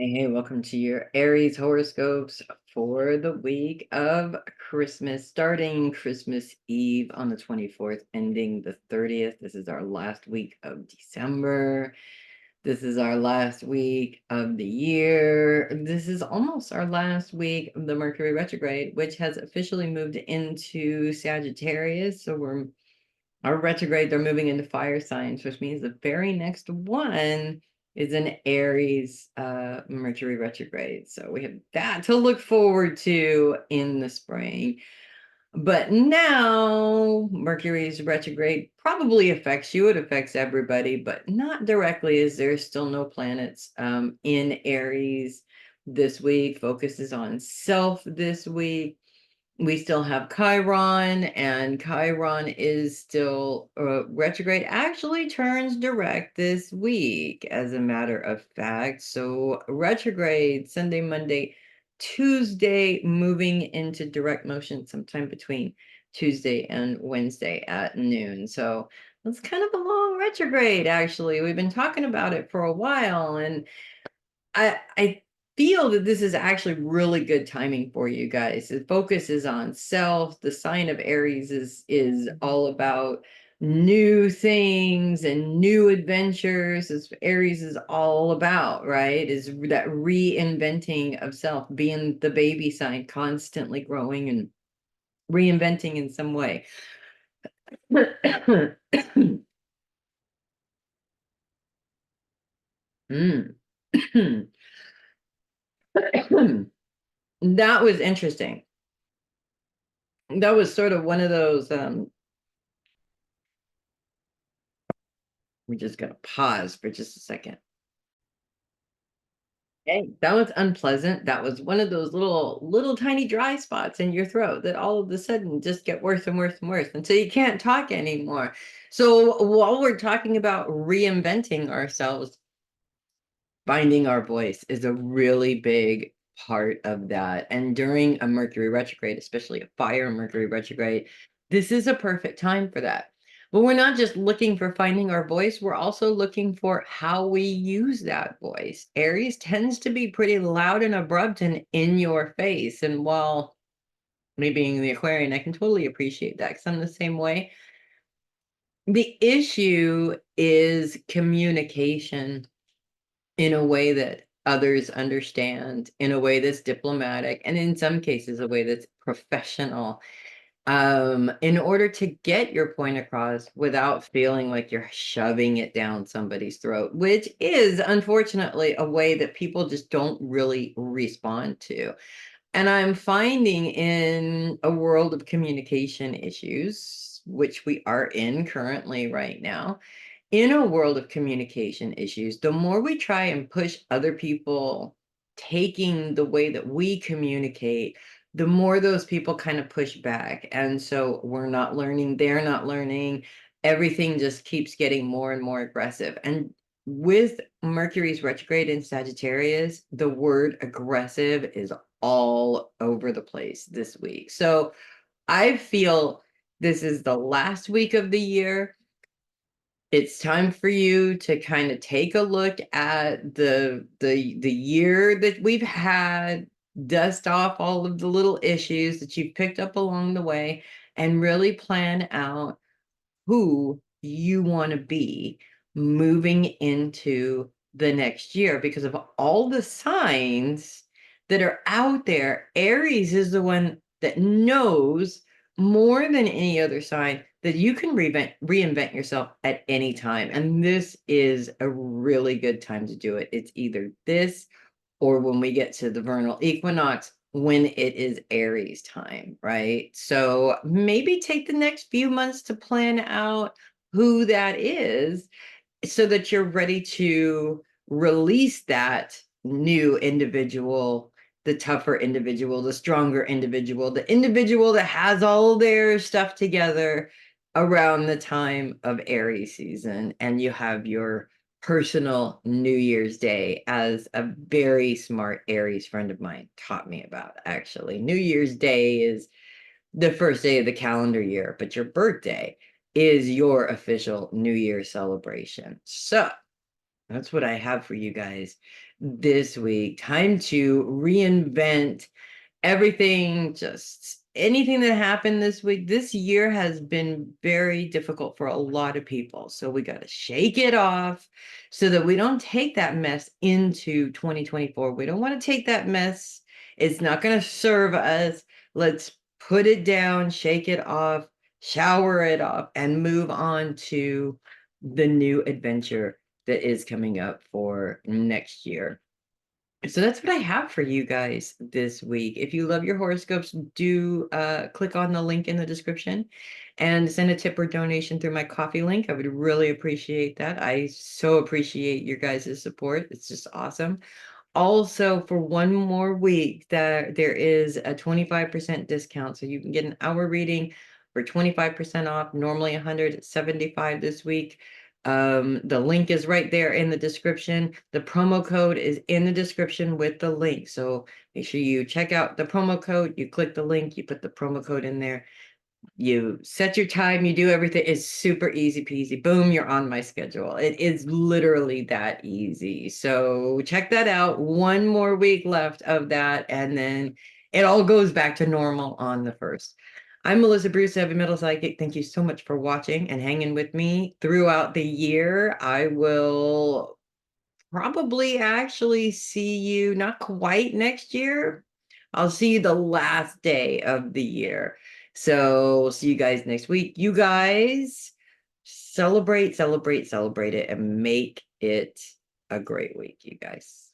Hey, welcome to your Aries horoscopes for the week of Christmas, starting Christmas Eve on the 24th, ending the 30th. This is our last week of December. This is our last week of the year. This is almost our last week of the Mercury retrograde, which has officially moved into Sagittarius. So our retrograde, they're moving into fire signs, which means the very next one is an Aries Mercury retrograde. So we have that to look forward to in the spring. But now Mercury's retrograde probably affects you. It affects everybody, but not directly, as there's still no planets in Aries this week. Focus is on self this week. We still have Chiron, and Chiron is still retrograde, actually turns direct this week, as a matter of fact. So retrograde Sunday, Monday, Tuesday, moving into direct motion sometime between Tuesday and Wednesday at noon. So it's kind of a long retrograde, actually. We've been talking about it for a while, and I feel that this is actually really good timing for you guys. The focus is on self. The sign of Aries is all about new things and new adventures. As Aries is all about, right? Is that reinventing of self, being the baby sign, constantly growing and reinventing in some way. Mm. That was interesting. That was sort of one of those we just gotta pause for just a second. Okay, that was unpleasant. That was one of those little tiny dry spots in your throat that all of a sudden just get worse and worse and worse until you can't talk anymore. So while we're talking about reinventing ourselves, finding our voice is a really big part of that. And during a Mercury retrograde, especially a fire Mercury retrograde, this is a perfect time for that. But we're not just looking for finding our voice, we're also looking for how we use that voice. Aries tends to be pretty loud and abrupt and in your face. And while me being the Aquarian, I can totally appreciate that because I'm the same way. The issue is communication in a way that others understand, in a way that's diplomatic, and in some cases, a way that's professional, in order to get your point across without feeling like you're shoving it down somebody's throat, which is unfortunately a way that people just don't really respond to. And I'm finding in a world of communication issues, which we are in currently right now, in a world of communication issues, the more we try and push other people taking the way that we communicate, the more those people kind of push back. And so we're not learning, they're not learning. Everything just keeps getting more and more aggressive. And with Mercury's retrograde in Sagittarius, the word aggressive is all over the place this week. So I feel this is the last week of the year. It's time for you to kind of take a look at the year that we've had, dust off all of the little issues that you've picked up along the way, and really plan out who you want to be moving into the next year because of all the signs that are out there. Aries is the one that knows more than any other sign that you can reinvent yourself at any time. And this is a really good time to do it. It's either this or when we get to the vernal equinox, when it is Aries time, right? So maybe take the next few months to plan out who that is so that you're ready to release that new individual, the tougher individual, the stronger individual, the individual that has all their stuff together around the time of Aries season. And you have your personal New Year's Day, as a very smart Aries friend of mine taught me about. Actually, New Year's Day is the first day of the calendar year, but your birthday is your official New Year celebration. So That's what I have for you guys this week. Time to reinvent everything, just anything that happened this week. This year has been very difficult for a lot of people. So we got to shake it off so that we don't take that mess into 2024. We don't want to take that mess. It's not going to serve us. Let's put it down, shake it off, shower it off, and move on to the new adventure that is coming up for next year. So that's what I have for you guys this week. If you love your horoscopes, do click on the link in the description and send a tip or donation through my coffee link. I would really appreciate that. I so appreciate your guys' support. It's just awesome. Also, for one more week, there is a 25% discount. So you can get an hour reading for 25% off, normally 175 this week. The link is right there in the description. The promo code is in the description with the link. So make sure you check out the promo code, you click the link, you put the promo code in there, you set your time, you do everything. It's super easy peasy. Boom, you're on my schedule. It is literally that easy. So check that out. One more week left of that, and then it all goes back to normal on the 1st. I'm Melissa Bruce, Heavy Metal Psychic. Thank you so much for watching and hanging with me throughout the year. I will probably actually see you not quite next year. I'll see you the last day of the year. So we'll see you guys next week. You guys celebrate, celebrate, celebrate it and make it a great week, you guys.